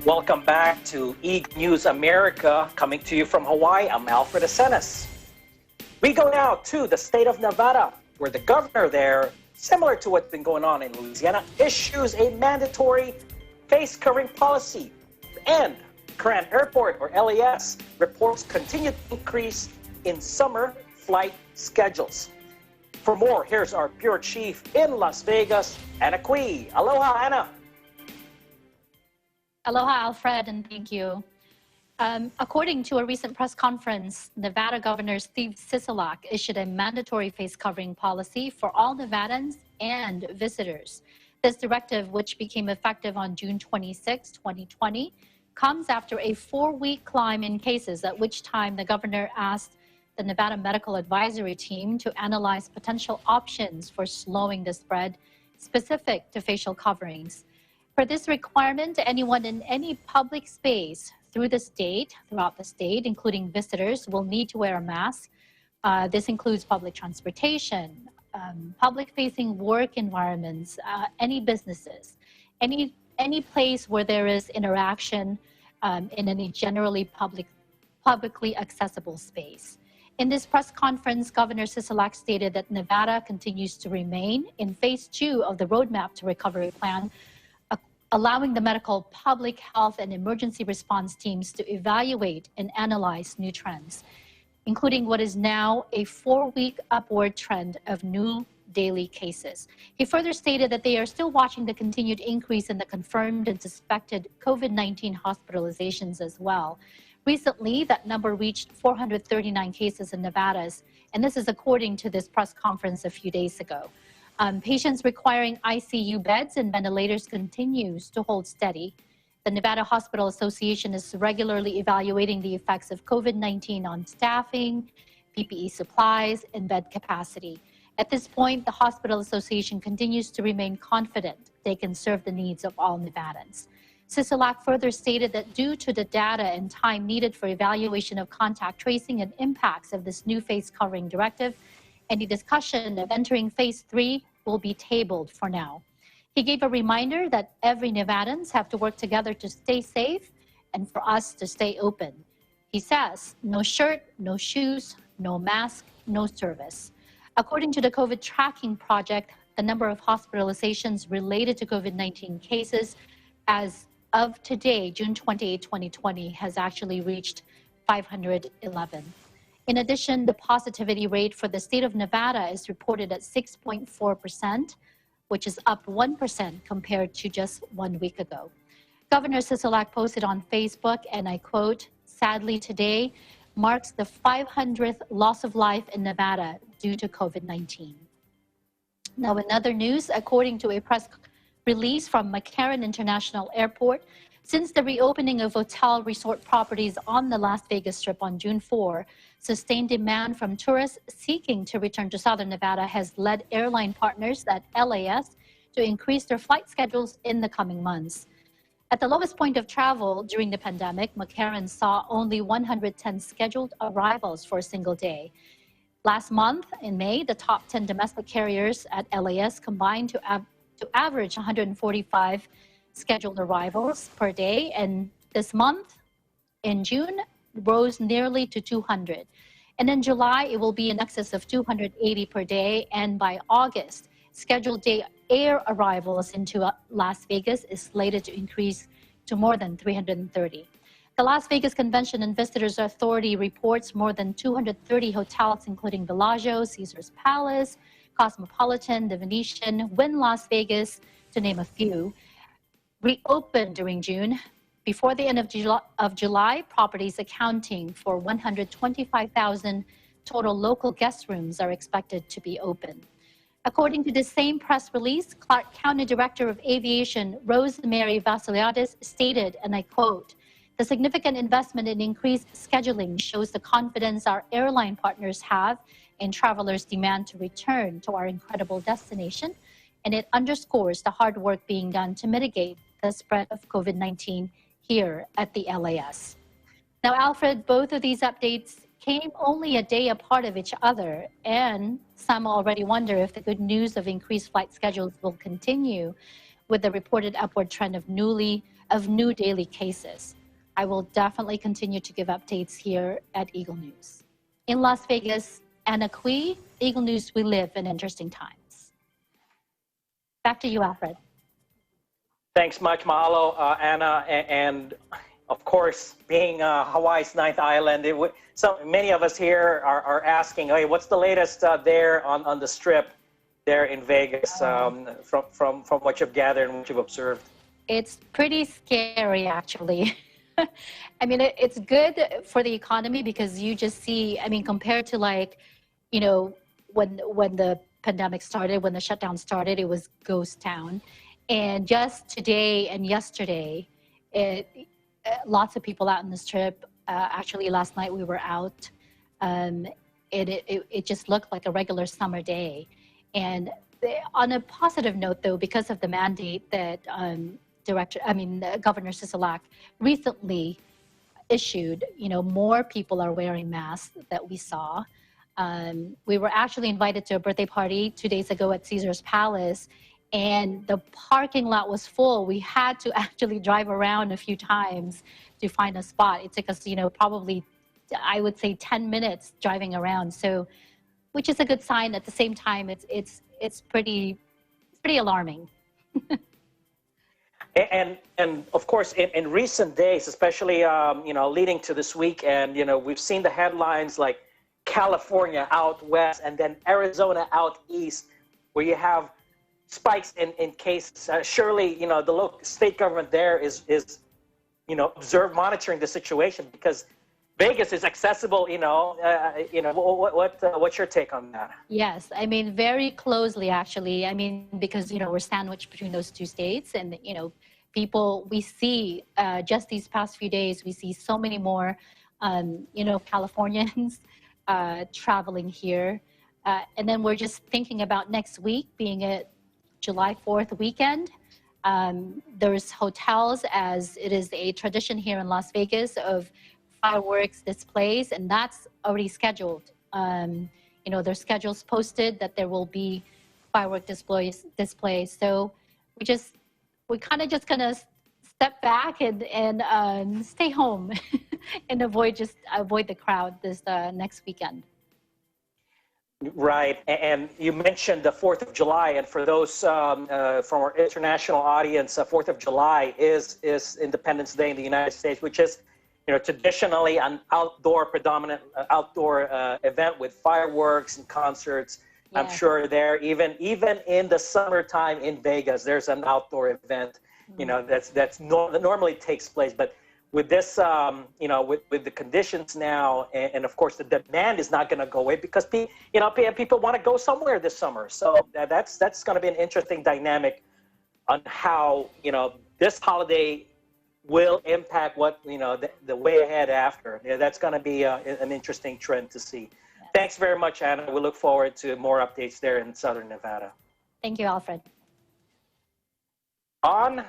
Welcome back to News America, coming to you from Hawaii. I'm Alfred Asenas. We go now to the state of Nevada, where the governor there, similar to what's been going on in Louisiana, issues a mandatory face covering policy. And Korean Airport, or LAS, reports continued increase in summer flight schedules. For more, here's our bureau chief in Las Vegas, Anna Cui. Aloha, Anna. Aloha, Alfred, and thank you. According to a recent press conference, Nevada Governor Steve Sisolak issued a mandatory face covering policy for all Nevadans and visitors. This directive, which became effective on June 26, 2020, comes after a 4-week climb in cases, at which time the governor asked the Nevada Medical Advisory Team to analyze potential options for slowing the spread specific to facial coverings. For this requirement, anyone in any public space throughout the state, including visitors, will need to wear a mask. This includes public transportation, public-facing work environments, any businesses, any place where there is interaction in any generally publicly accessible space. In this press conference, Governor Sisolak stated that Nevada continues to remain in phase 2 of the Roadmap to Recovery Plan, allowing the medical, public health, and emergency response teams to evaluate and analyze new trends, including what is now a 4-week upward trend of new daily cases. He further stated that they are still watching the continued increase in the confirmed and suspected COVID-19 hospitalizations as well. Recently, that number reached 439 cases in Nevada, and this is according to this press conference a few days ago. Patients requiring ICU beds and ventilators continues to hold steady. The Nevada Hospital Association is regularly evaluating the effects of COVID-19 on staffing, PPE supplies, and bed capacity. At this point, the Hospital Association continues to remain confident they can serve the needs of all Nevadans. Sisolak further stated that due to the data and time needed for evaluation of contact tracing and impacts of this new face covering directive, any discussion of entering phase 3 will be tabled for now. He gave a reminder that every Nevadans have to work together to stay safe and for us to stay open. He says, no shirt, no shoes, no mask, no service. According to the COVID tracking project, the number of hospitalizations related to COVID-19 cases as of today, June 28, 2020, has actually reached 511. In addition, the positivity rate for the state of Nevada is reported at 6.4%, which is up 1% compared to just 1 week ago. Governor Sisolak posted on Facebook, and I quote, "Sadly, today marks the 500th loss of life in Nevada due to COVID-19. Now, in other news, according to a press release from McCarran International Airport, since the reopening of hotel resort properties on the Las Vegas Strip on June 4, sustained demand from tourists seeking to return to Southern Nevada has led airline partners at LAS to increase their flight schedules in the coming months. At the lowest point of travel during the pandemic, McCarran saw only 110 scheduled arrivals for a single day. Last month, in May, the top 10 domestic carriers at LAS combined to average 145 scheduled arrivals per day, and this month, in June, rose nearly to 200. And in July, it will be in excess of 280 per day, and by August, scheduled day air arrivals into Las Vegas is slated to increase to more than 330. The Las Vegas Convention and Visitors Authority reports more than 230 hotels, including Bellagio, Caesars Palace, Cosmopolitan, The Venetian, Wynn Las Vegas, to name a few, reopened during June. Before the end of July, properties accounting for 125,000 total local guest rooms are expected to be open. According to the same press release, Clark County Director of Aviation, Rosemary Vasiliadis, stated, and I quote, "The significant investment in increased scheduling shows the confidence our airline partners have in travelers' demand to return to our incredible destination, and it underscores the hard work being done to mitigate the spread of COVID-19 here at the LAS." Now, Alfred, both of these updates came only a day apart of each other, and some already wonder if the good news of increased flight schedules will continue with the reported upward trend of newly of new daily cases. I will definitely continue to give updates here at Eagle News. In Las Vegas, Anna Cui, Eagle News, we live in interesting times. Back to you, Alfred. Thanks much, mahalo, Anna, and of course, being Hawaii's ninth island, so many of us here are asking, hey, what's the latest there on the strip there in Vegas from what you've gathered and what you've observed? It's pretty scary, actually. I mean, it's good for the economy because you just see, I mean, compared to like, you know, when the pandemic started, when the shutdown started, it was ghost town. And just today and yesterday, lots of people out on the strip. Actually, last night we were out. It just looked like a regular summer day. And on a positive note, though, because of the mandate that Governor Sisolak recently issued, you know, more people are wearing masks that we saw. We were actually invited to a birthday party 2 days ago at Caesar's Palace, and the parking lot was full. We had to actually drive around a few times to find a spot. It took us, you know, probably, I would say 10 minutes driving around. So, which is a good sign. At the same time, it's pretty alarming. And of course, in recent days, especially you know, leading to this weekend, you know, we've seen the headlines like California out west and then Arizona out east, where you have spikes in cases. Surely, you know, the local state government there is you know, monitoring the situation because Vegas is accessible. You know, what's your take on that? Yes, I mean very closely actually. I mean because you know we're sandwiched between those two states, and you know people we see just these past few days we see so many more you know Californians traveling here, and then we're just thinking about next week being a July 4th weekend. There's hotels, as it is a tradition here in Las Vegas, of fireworks displays, and that's already scheduled. You know, there's schedules posted that there will be firework displays. So we kind of just gonna step back and stay home and avoid the crowd this next weekend. Right, and you mentioned the 4th of July, and for those from our international audience, 4th of July is Independence Day in the United States, which is, you know, traditionally an predominant outdoor event with fireworks and concerts. Yeah. I'm sure there, even in the summertime in Vegas, there's an outdoor event, you know, that normally takes place. But with this, you know, with the conditions now, and of course the demand is not going to go away because people want to go somewhere this summer. So that's going to be an interesting dynamic on how, you know, this holiday will impact what, you know, the way ahead after. Yeah, that's going to be an interesting trend to see. Yes. Thanks very much, Anna. We look forward to more updates there in Southern Nevada. Thank you, Alfred. On